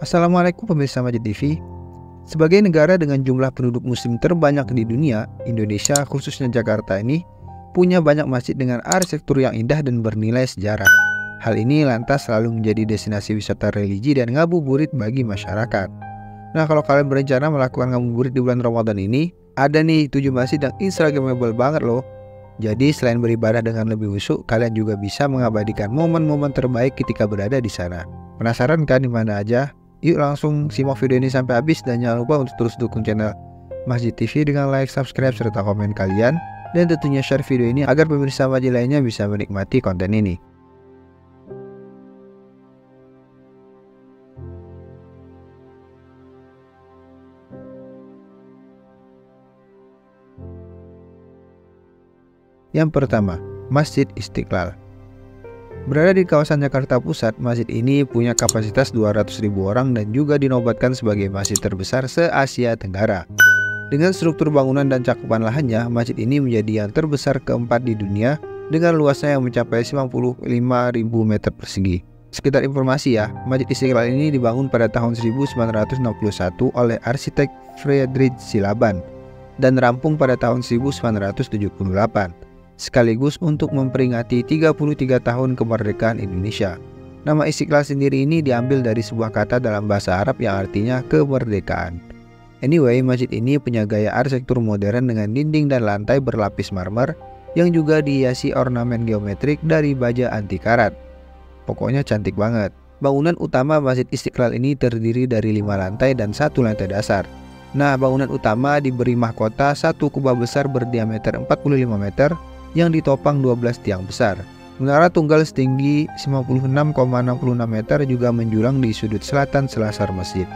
Assalamualaikum pemirsa Majid TV. Sebagai negara dengan jumlah penduduk muslim terbanyak di dunia, Indonesia khususnya Jakarta ini punya banyak masjid dengan arsitektur yang indah dan bernilai sejarah. Hal ini lantas selalu menjadi destinasi wisata religi dan ngabuburit bagi masyarakat. Nah, kalau kalian berencana melakukan ngabuburit di bulan Ramadan ini, ada nih 7 masjid yang instagramable banget loh. Jadi selain beribadah dengan lebih khusyuk, kalian juga bisa mengabadikan momen-momen terbaik ketika berada di sana. Penasaran kan di mana aja? Yuk langsung simak video ini sampai habis dan jangan lupa untuk terus dukung channel Majid TV dengan like, subscribe, serta komen kalian. Dan tentunya share video ini agar pemirsa Majid lainnya bisa menikmati konten ini. Yang pertama, Masjid Istiqlal. Berada di kawasan Jakarta Pusat, masjid ini punya kapasitas 200.000 orang dan juga dinobatkan sebagai masjid terbesar se-Asia Tenggara. Dengan struktur bangunan dan cakupan lahannya, masjid ini menjadi yang terbesar keempat di dunia dengan luasnya yang mencapai 95.000 meter persegi. Sekitar informasi ya, Masjid Istiqlal ini dibangun pada tahun 1961 oleh arsitek Friedrich Silaban dan rampung pada tahun 1978. Sekaligus untuk memperingati 33 tahun kemerdekaan Indonesia. Nama Istiqlal sendiri ini diambil dari sebuah kata dalam bahasa Arab yang artinya kemerdekaan. Anyway, masjid ini punya gaya arsitektur modern dengan dinding dan lantai berlapis marmer yang juga dihiasi ornamen geometrik dari baja anti karat. Pokoknya cantik banget. Bangunan utama Masjid Istiqlal ini terdiri dari 5 lantai dan 1 lantai dasar. Nah, bangunan utama diberi mahkota 1 kubah besar berdiameter 45 meter yang ditopang 12 tiang besar. Menara tunggal setinggi 56,66 meter juga menjulang di sudut selatan selasar masjid.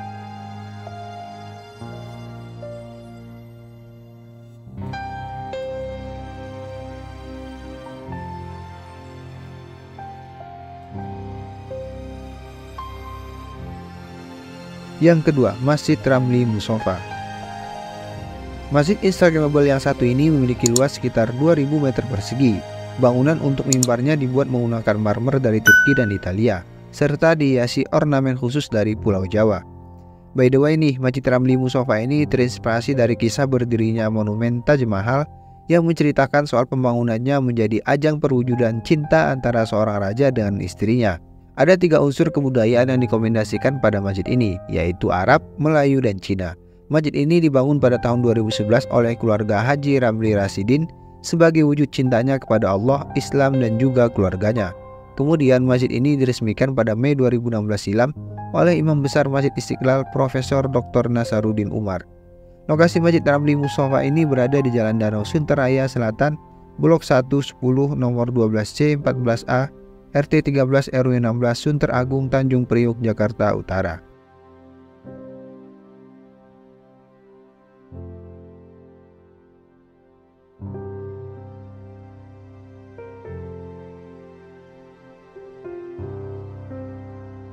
Yang kedua, Masjid Ramli Musofa. Masjid instagramable yang satu ini memiliki luas sekitar 2000 meter persegi. Bangunan untuk mimbarnya dibuat menggunakan marmer dari Turki dan Italia, serta dihiasi ornamen khusus dari Pulau Jawa. By the way nih, Masjid Ramli Musofa ini terinspirasi dari kisah berdirinya monumen Taj Mahal yang menceritakan soal pembangunannya menjadi ajang perwujudan cinta antara seorang raja dengan istrinya. Ada 3 unsur kebudayaan yang direkomendasikan pada masjid ini, yaitu Arab, Melayu, dan Cina. Masjid ini dibangun pada tahun 2011 oleh keluarga Haji Ramli Rasidin sebagai wujud cintanya kepada Allah, Islam, dan juga keluarganya. Kemudian masjid ini diresmikan pada Mei 2016 silam oleh Imam Besar Masjid Istiqlal Profesor Dr. Nasaruddin Umar. Lokasi Masjid Ramli Musofa ini berada di Jalan Danau Sunteraya Selatan, Blok 110 nomor 12C 14A, RT 13 RW 16 Sunter Agung Tanjung Priuk, Jakarta Utara.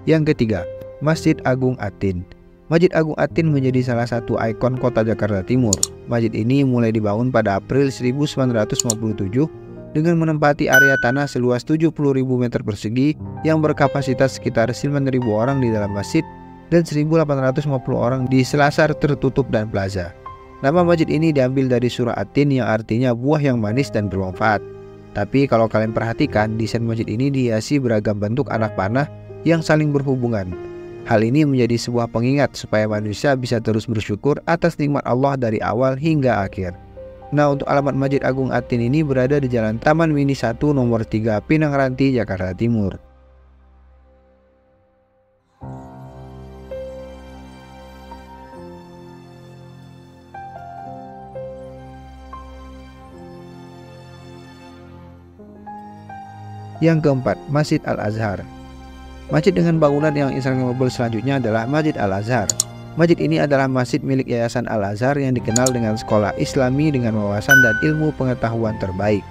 Yang ketiga, Masjid Agung Atin. Masjid Agung Atin menjadi salah satu ikon kota Jakarta Timur. Masjid ini mulai dibangun pada April 1957 dengan menempati area tanah seluas 70.000 meter persegi yang berkapasitas sekitar 9.000 orang di dalam masjid dan 1.850 orang di selasar tertutup dan plaza. Nama masjid ini diambil dari surah Atin yang artinya buah yang manis dan bermanfaat. Tapi kalau kalian perhatikan, desain masjid ini dihiasi beragam bentuk anak panah yang saling berhubungan. Hal ini menjadi sebuah pengingat supaya manusia bisa terus bersyukur atas nikmat Allah dari awal hingga akhir. Nah, untuk alamat Masjid Agung Atin ini berada di Jalan Taman Mini 1 nomor 3 Pinang Ranti, Jakarta Timur. Yang keempat, Masjid Al-Azhar. Masjid dengan bangunan yang instagramable selanjutnya adalah Masjid Al-Azhar. Masjid ini adalah masjid milik Yayasan Al-Azhar yang dikenal dengan sekolah Islami dengan wawasan dan ilmu pengetahuan terbaik.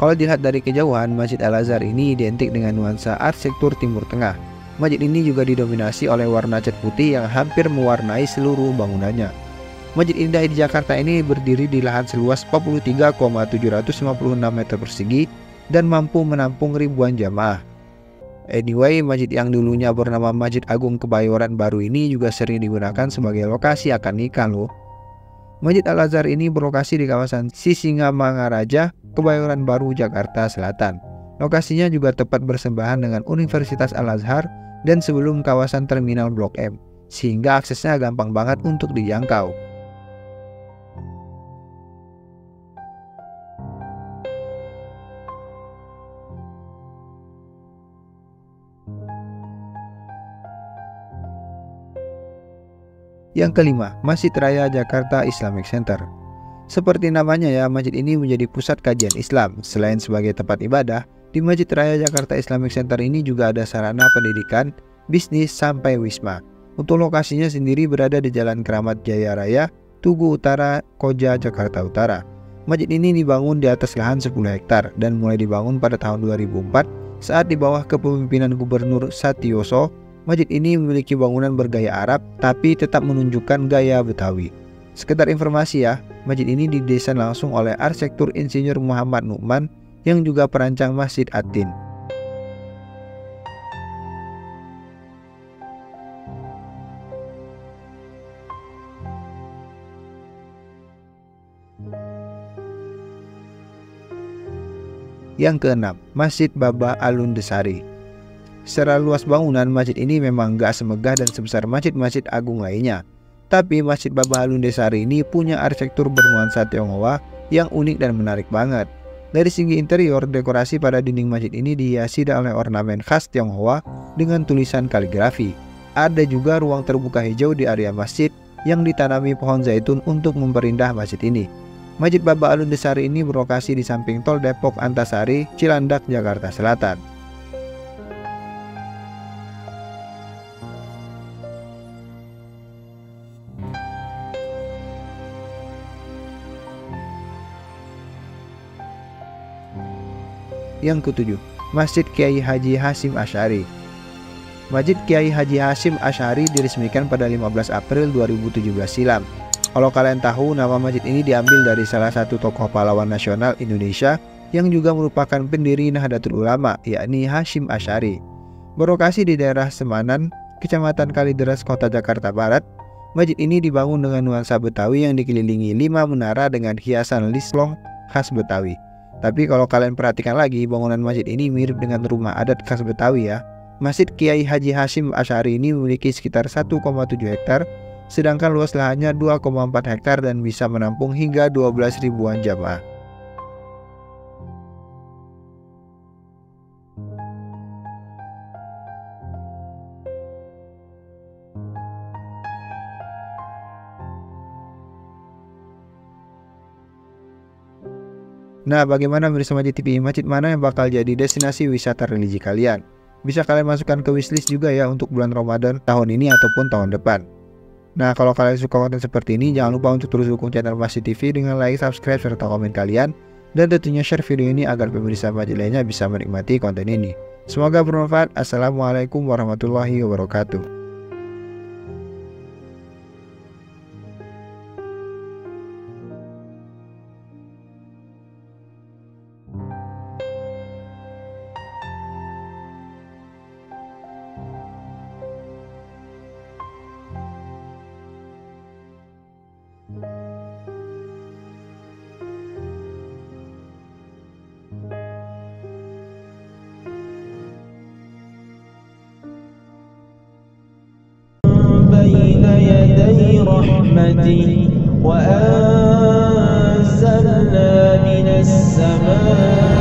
Kalau dilihat dari kejauhan, Masjid Al-Azhar ini identik dengan nuansa arsitektur Timur Tengah. Masjid ini juga didominasi oleh warna cat putih yang hampir mewarnai seluruh bangunannya. Masjid indah di Jakarta ini berdiri di lahan seluas 43,756 meter persegi dan mampu menampung ribuan jamaah. Anyway, masjid yang dulunya bernama Masjid Agung Kebayoran Baru ini juga sering digunakan sebagai lokasi akad nikah loh. Masjid Al-Azhar ini berlokasi di kawasan Sisingamangaraja, Kebayoran Baru, Jakarta Selatan. Lokasinya juga tepat bersebelahan dengan Universitas Al-Azhar dan sebelum kawasan Terminal Blok M, sehingga aksesnya gampang banget untuk dijangkau. Yang kelima, Masjid Raya Jakarta Islamic Center. Seperti namanya ya, masjid ini menjadi pusat kajian Islam. Selain sebagai tempat ibadah, di Masjid Raya Jakarta Islamic Center ini juga ada sarana pendidikan, bisnis, sampai wisma. Untuk lokasinya sendiri berada di Jalan Keramat Jaya Raya, Tugu Utara, Koja, Jakarta Utara. Masjid ini dibangun di atas lahan 10 hektar dan mulai dibangun pada tahun 2004 saat di bawah kepemimpinan Gubernur Satioso. Masjid ini memiliki bangunan bergaya Arab tapi tetap menunjukkan gaya Betawi. Sekedar informasi ya, masjid ini didesain langsung oleh arsitektur Insinyur Muhammad Nu'man yang juga perancang Masjid At-Tin. Yang keenam, Masjid Baba Alundesari. Secara luas bangunan, masjid ini memang gak semegah dan sebesar masjid-masjid agung lainnya. Tapi Masjid Baba Alundesari ini punya arsitektur bernuansa Tionghoa yang unik dan menarik banget. Dari segi interior, dekorasi pada dinding masjid ini dihiasi oleh ornamen khas Tionghoa dengan tulisan kaligrafi. Ada juga ruang terbuka hijau di area masjid yang ditanami pohon zaitun untuk memperindah masjid ini. Masjid Baba Alundesari ini berlokasi di samping tol Depok Antasari, Cilandak, Jakarta Selatan. Yang ketujuh, Masjid Kiai Haji Hasyim Asy'ari. Masjid Kiai Haji Hasyim Asy'ari diresmikan pada 15 April 2017 silam. Kalau kalian tahu, nama masjid ini diambil dari salah satu tokoh pahlawan nasional Indonesia yang juga merupakan pendiri Nahdlatul Ulama, yakni Hasyim Asy'ari. Berlokasi di daerah Semanan, Kecamatan Kalideres, Kota Jakarta Barat, masjid ini dibangun dengan nuansa Betawi yang dikelilingi 5 menara dengan hiasan lislong khas Betawi. Tapi kalau kalian perhatikan lagi, bangunan masjid ini mirip dengan rumah adat khas Betawi ya. Masjid Kiai Haji Hasyim Asy'ari ini memiliki sekitar 1,7 hektar, sedangkan luas lahannya 2,4 hektar dan bisa menampung hingga 12 ribuan jamaah. Nah, bagaimana Mirsa Majid TV? Masjid mana yang bakal jadi destinasi wisata religi kalian? Bisa kalian masukkan ke wishlist juga ya untuk bulan Ramadan tahun ini ataupun tahun depan. Nah, kalau kalian suka konten seperti ini, jangan lupa untuk terus dukung channel Masjid TV dengan like, subscribe, serta komen kalian. Dan tentunya share video ini agar pemirsa Masjid lainnya bisa menikmati konten ini. Semoga bermanfaat. Assalamualaikum warahmatullahi wabarakatuh. بين يدي رحمتي وأنزلنا من السماء